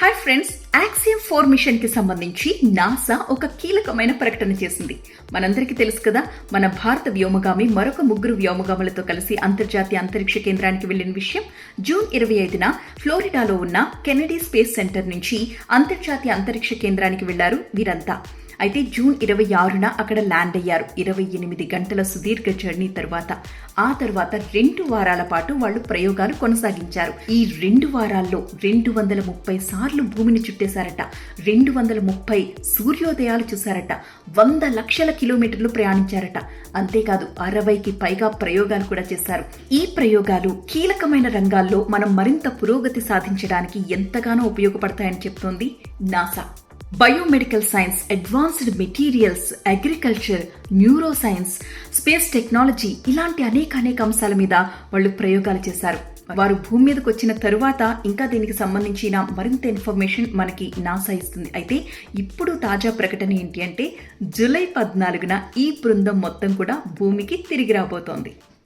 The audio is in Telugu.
హాయ్ ఫ్రెండ్స్, యాక్సియం 4 మిషన్ కి సంబంధించి నాసా ఒక కీలకమైన ప్రకటన చేసింది. మనందరికీ తెలుసు కదా, మన భారత వ్యోమగామి మరొక 3 వ్యోమగాములతో కలిసి అంతర్జాతీయ అంతరిక్ష కేంద్రానికి వెళ్లిన విషయం. జూన్ 25న ఫ్లోరిడాలో ఉన్న కెనడీ స్పేస్ సెంటర్ నుంచి అంతర్జాతీయ అంతరిక్ష కేంద్రానికి వెళ్లారు వీరంతా. అయితే జూన్ 26న అక్కడ ల్యాండ్ అయ్యారు. 28 గంటల సుదీర్ఘ జర్నీ తర్వాత ఆ తర్వాత 2 వారాల పాటు వాళ్ళు ప్రయోగాలు కొనసాగించారు. ఈ 2 వారాల్లో 230 సార్లు భూమిని చుట్టేశారట, 230 సూర్యోదయాలు చూశారట, 100 లక్షల కిలోమీటర్లు ప్రయాణించారట. అంతేకాదు 60కి పైగా ప్రయోగాలు కూడా చేశారు. ఈ ప్రయోగాలు కీలకమైన రంగాల్లో మనం మరింత పురోగతి సాధించడానికి ఎంతగానో ఉపయోగపడతాయని చెప్తోంది NASA. Biomedical science, advanced materials, agriculture, neuro science, space technology ఇలాంటి అనేక అంశాల మీద వాళ్ళు ప్రయోగాలు చేశారు. వారు భూమి మీదకి వచ్చిన తరువాత ఇంకా దీనికి సంబంధించిన మరింత ఇన్ఫర్మేషన్ మనకి నాసా ఇస్తుంది. అయితే ఇప్పుడు తాజా ప్రకటన ఏంటి అంటే, జూలై 14న ఈ బృందం మొత్తం కూడా భూమికి తిరిగి రాబోతోంది.